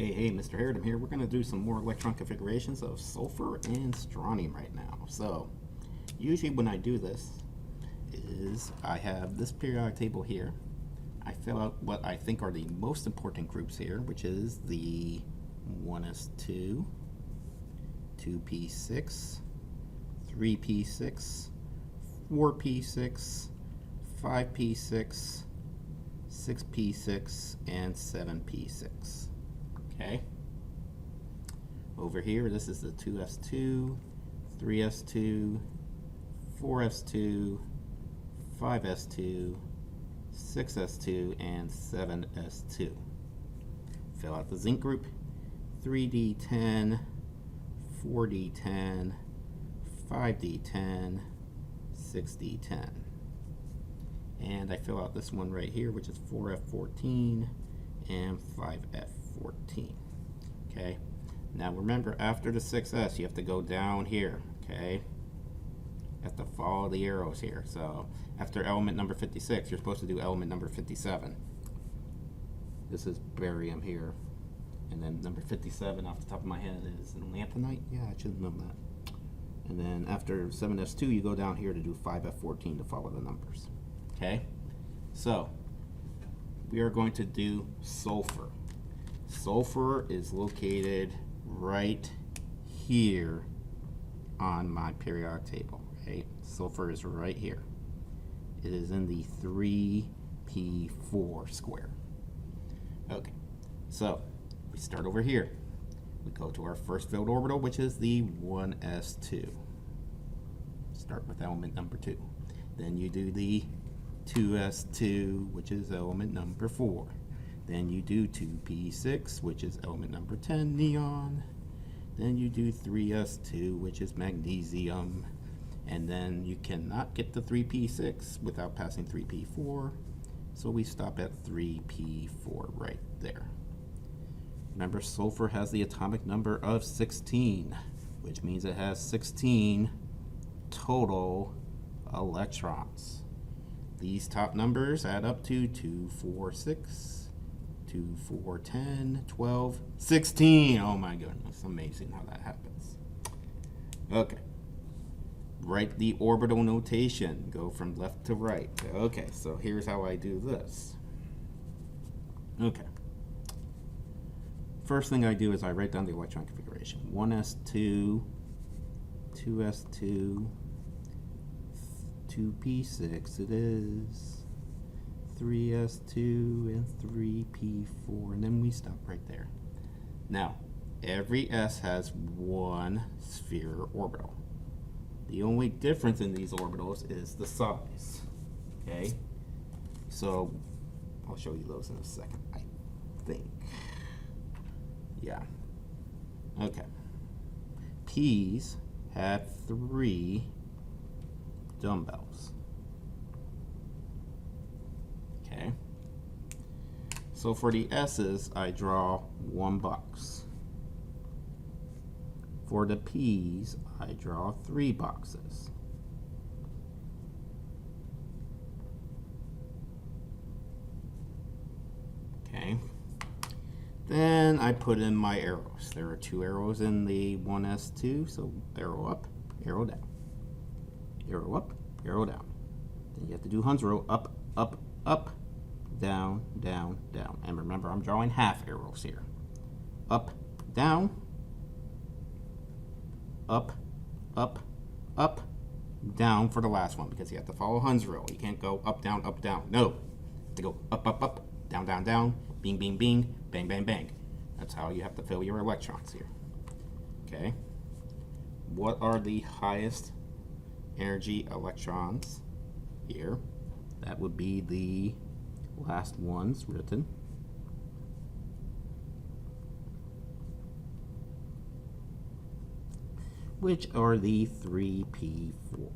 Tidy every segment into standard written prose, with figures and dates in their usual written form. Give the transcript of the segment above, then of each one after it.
Hey, Mr. Harridan here. We're going to do some more electron configurations of sulfur and strontium right now. So, usually when I do this, is I have this periodic table here. I fill out what I think are the most important groups here, which is the 1s2, 2p6, 3p6, 4p6, 5p6, 6p6, and 7p6. Okay. Over here, this is the 2s2, 3s2, 4s2, 5s2, 6s2, and 7s2. Fill out the zinc group: 3d10, 4d10, 5d10, 6d10. And I fill out this one right here, which is 4f14 and 5f14. Okay. Now remember, after the 6s, you have to go down here. Okay. You have to follow the arrows here. So after element number 56, you're supposed to do element number 57. This is barium here. And then number 57 off the top of my head is lanthanite. Yeah, I should know that. And then after 7s2, you go down here to do 5f14 to follow the numbers. Okay? So we are going to do sulfur. Sulfur is located right here on my periodic table. Okay? Sulfur is right here. It is in the 3p4 square. Okay, so we start over here. We go to our first filled orbital, which is the 1s2. Start with element number 2. Then you do the 2s2, which is element number 4. Then you do 2p6, which is element number 10, neon. Then you do 3s2, which is magnesium. And then you cannot get to 3p6 without passing 3p4. So we stop at 3p4 right there. Remember, sulfur has the atomic number of 16, which means it has 16 total electrons. These top numbers add up to 2, 4, 6, 2, 4, 10, 12, 16. Oh my goodness, amazing how that happens. Okay. Write the orbital notation. Go from left to right. Okay, so here's how I do this. Okay. First thing I do is I write down the electron configuration. 1s2, 2s2, 2p6 it is, 3s2, and 3p4, and then we stop right there. Now, every s has one sphere orbital. The only difference in these orbitals is the size. Okay? So, I'll show you those in a second, I think. Yeah. Okay. P's have 3 dumbbells. Okay. So for the S's, I draw 1 box. For the P's, I draw 3 boxes. Okay. Then I put in my arrows. There are 2 arrows in the 1s2, so arrow up, arrow down. Arrow up, arrow down. Then you have to do Hund's row: up, up, up, down, down, down. And remember, I'm drawing half arrows here. Up, down, up, up, up, down for the last one, because you have to follow Hund's row. You can't go up, down, up, down. No. You have to go up, up, up, down, down, down, bing, bing, bing, bang, bang, bang. That's how you have to fill your electrons here. Okay. What are the highest energy electrons here? That would be the last ones written. Which are the 3p4.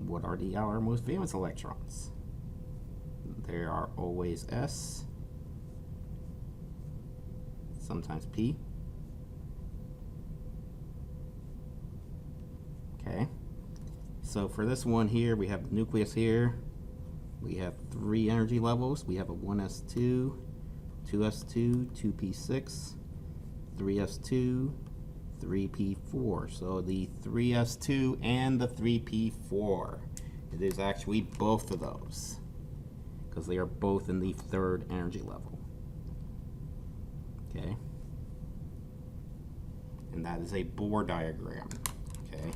What are the outermost valence electrons? There are always s, sometimes p. Okay. So for this one here, we have the nucleus here. We have 3 energy levels. We have a 1s2, 2s2, 2p6, 3s2, 3p4. So the 3s2 and the 3p4. It is actually both of those, because they are both in the third energy level. Okay? And that is a Bohr diagram. Okay?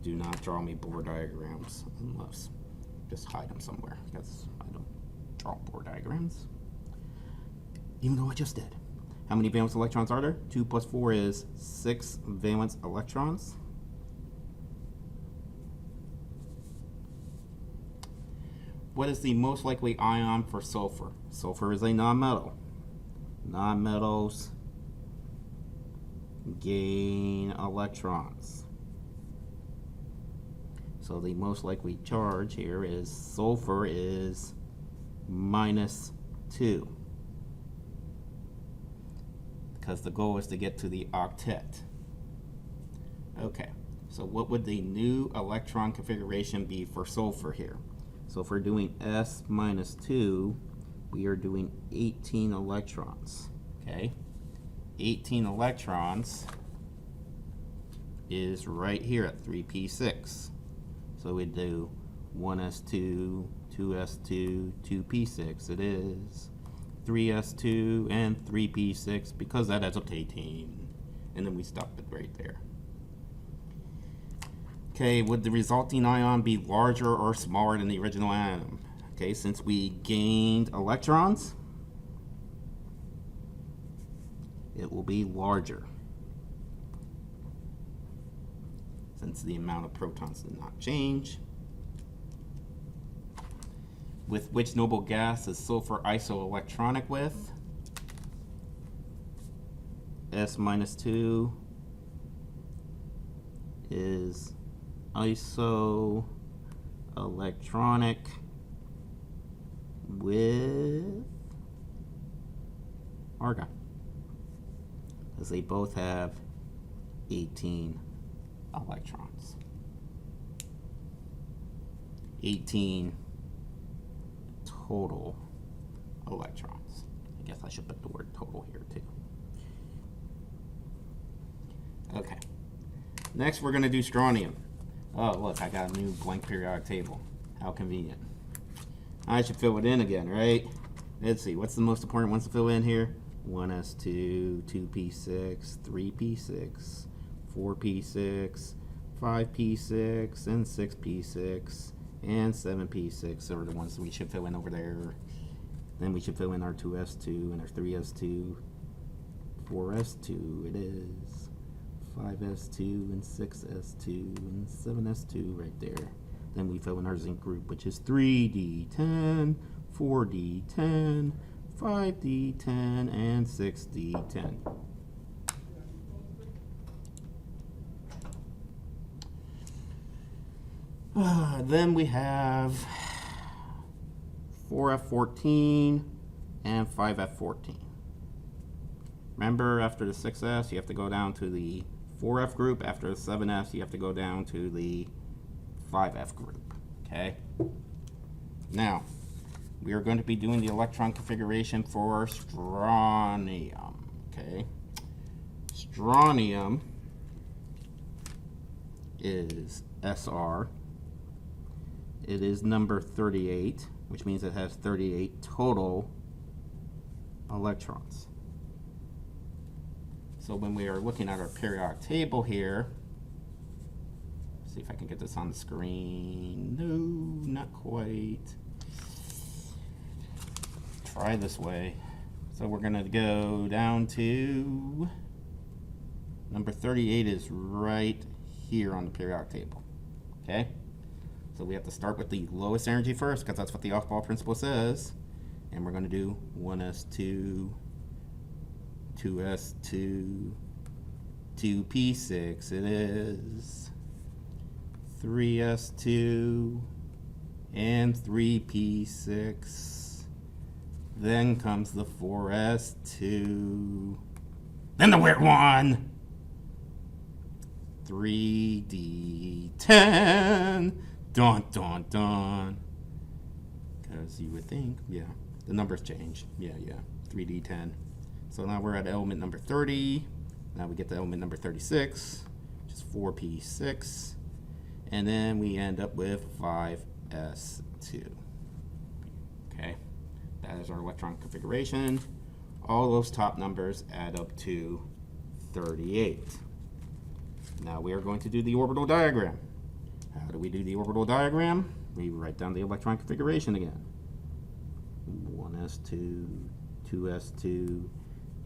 Do not draw me Bohr diagrams unless just hide them somewhere, because I don't draw Bohr diagrams. Even though I just did. How many valence electrons are there? 2 plus 4 is 6 valence electrons. What is the most likely ion for sulfur? Sulfur is a nonmetal. Nonmetals gain electrons. So the most likely charge here is sulfur is -2. Because the goal is to get to the octet. Okay, so what would the new electron configuration be for sulfur here? So if we're doing S-2, we are doing 18 electrons. Okay, 18 electrons is right here at 3p6. So we do 1s2, 2s2, 2p6. It is 3s2 and 3p6, because that adds up to 18. And then we stop it right there. Okay, would the resulting ion be larger or smaller than the original atom? Okay, since we gained electrons, it will be larger, since the amount of protons did not change. With which noble gas is sulfur isoelectronic with? S-2 is isoelectronic with argon, because they both have 18 electrons. 18 total electrons. I guess I should put the word total here too. Okay. Next we're going to do strontium. Oh, look, I got a new blank periodic table. How convenient. I should fill it in again, right? Let's see, what's the most important ones to fill in here? 1s2, 2p6, 3p6, 4p6, 5p6, and 6p6, and 7p6 are the ones that we should fill in over there. Then we should fill in our 2s2 and our 3s2, 4s2 it is, 5s2 and 6s2 and 7s2 right there. Then we fill in our zinc group, which is 3d10, 4d10, 5d10, and 6d10. Then we have 4f14 and 5f14. Remember, after the 6s, you have to go down to the 4f group. After the 7s, you have to go down to the 5f group. Okay? Now, we are going to be doing the electron configuration for strontium. Okay? Strontium is Sr. It is number 38, which means it has 38 total electrons. So when we are looking at our periodic table here, see if I can get this on the screen. No, not quite. Try this way. So we're going to go down to number 38 is right here on the periodic table. Okay? So we have to start with the lowest energy first, because that's what the off-ball principle says. And we're going to do 1s2, 2s2, 2p6 it is, 3s2, and 3p6. Then comes the 4s2. Then the weird one! 3d10. Dun, dun, dun. Because you would think, yeah, the numbers change. Yeah. 3d10. So now we're at element number 30. Now we get to element number 36, which is 4p6. And then we end up with 5s2. Okay, that is our electron configuration. All those top numbers add up to 38. Now we are going to do the orbital diagram. How do we do the orbital diagram? We write down the electron configuration again. 1s2, 2s2,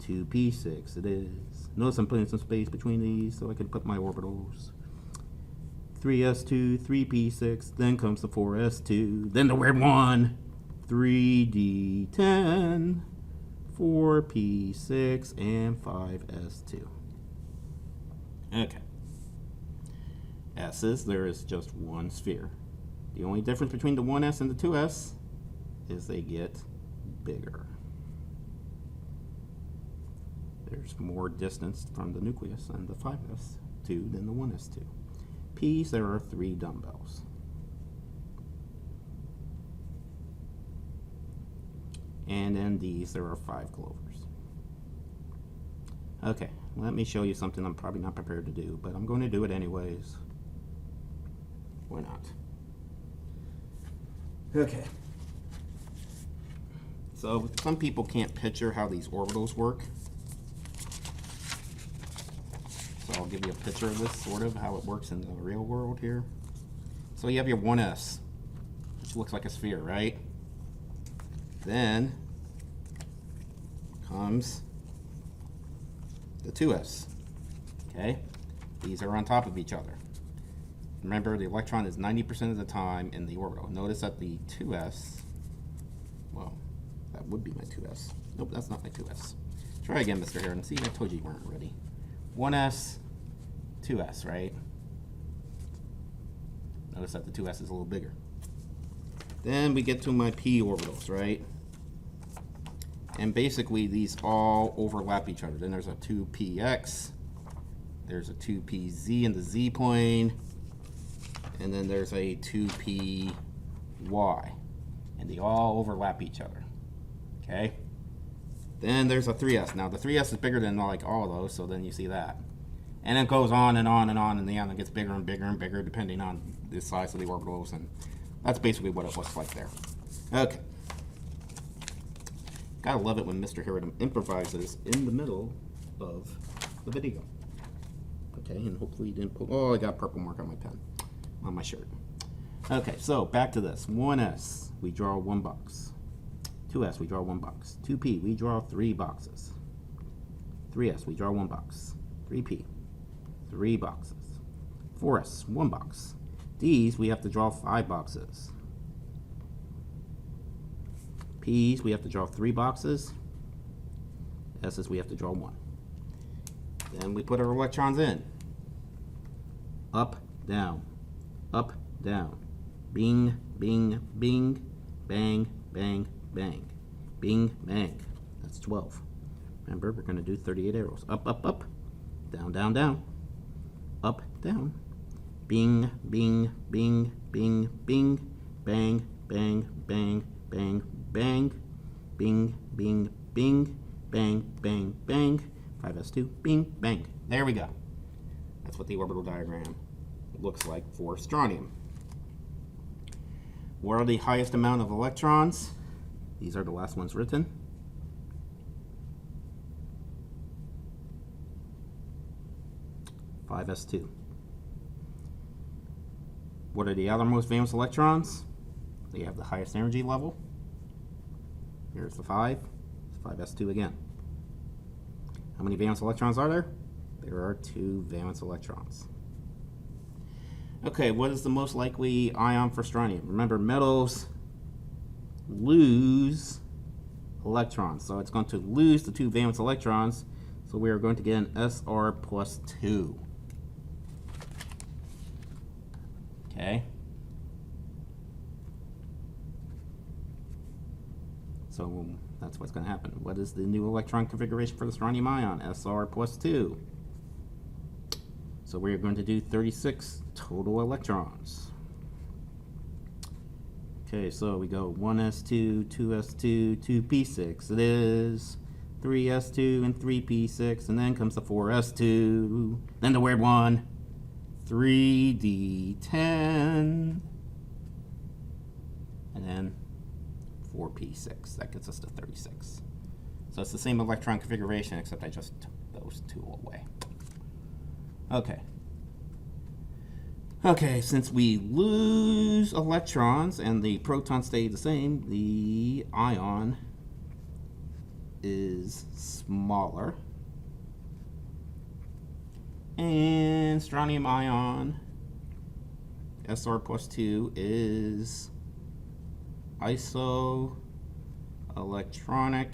2p6 it is. Notice I'm putting some space between these so I can put my orbitals. 3s2, 3p6, then comes the 4s2, then the weird one, 3d10, 4p6, and 5s2. Okay. S's, there is just one sphere. The only difference between the 1s and the 2s is they get bigger. There's more distance from the nucleus and the 5s2 than the 1s2. P's, there are 3 dumbbells. And in these, there are 5 clovers. Okay, let me show you something I'm probably not prepared to do, but I'm going to do it anyways. Why not? Okay. So some people can't picture how these orbitals work. So I'll give you a picture of this, sort of, how it works in the real world here. So you have your 1s, which looks like a sphere, right? Then comes the 2s, okay? These are on top of each other. Remember, the electron is 90% of the time in the orbital. Notice that the 2s, well, that would be my 2s. Nope, that's not my 2s. Try again, Mr. Heron. See, I told you you weren't ready. 1s, 2s, right? Notice that the 2s is a little bigger. Then we get to my p orbitals, right? And basically these all overlap each other. Then there's a 2px, there's a 2pz in the z plane, and then there's a 2py, and they all overlap each other, okay? Then there's a 3s. Now the 3s is bigger than like all of those, so then you see that. And it goes on and on and on, and the end it gets bigger and bigger and bigger depending on the size of the orbitals, and that's basically what it looks like there. Okay. Gotta love it when Mr. Heron improvises in the middle of the video. Okay, and hopefully you didn't pull, oh, I got purple mark on my pen, on my shirt. Okay, so back to this. 1s, we draw 1 box. 2s, we draw 1 box. 2p, we draw 3 boxes. 3s, we draw 1 box. 3p, 3 boxes. 4s, 1 box. D's, we have to draw 5 boxes. P's, we have to draw 3 boxes. S's, we have to draw 1. Then we put our electrons in. Up, down. Up, down. Bing, bing, bing. Bang, bang, bang. Bing, bang. That's 12. Remember, we're going to do 38 arrows. Up, up, up. Down, down, down. Up, down. Bing, bing, bing, bing, bing. Bang, bang, bang, bang, bang. Bing, bing, bing. Bang, bang, bang. 5s2, bing, bang. There we go. That's what the orbital diagram looks like for strontium. What are the highest amount of electrons? These are the last ones written. (5s2). What are the outermost valence electrons? They have the highest energy level. Here's the 5. It's 5s2 again. How many valence electrons are there? There are 2 valence electrons. Okay, what is the most likely ion for strontium? Remember, metals lose electrons, so it's going to lose the 2 valence electrons, so we are going to get an Sr plus 2. Okay. So that's what's going to happen. What is the new electron configuration for the strontium ion? Sr plus 2. So we're going to do 36 total electrons. Okay, so we go 1s2, 2s2, 2p6. It is 3s2 and 3p6, and then comes the 4s2, then the weird one, 3d10, and then 4p6. That gets us to 36. So it's the same electron configuration, except I just took those two away. Okay. Okay, since we lose electrons and the protons stay the same, the ion is smaller. And strontium ion, Sr plus 2, is isoelectronic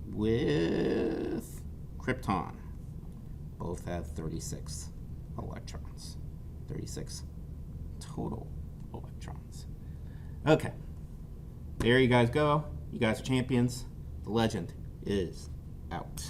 with krypton. Both have 36 electrons. 36 total electrons. Okay. There you guys go. You guys are champions. The legend is out.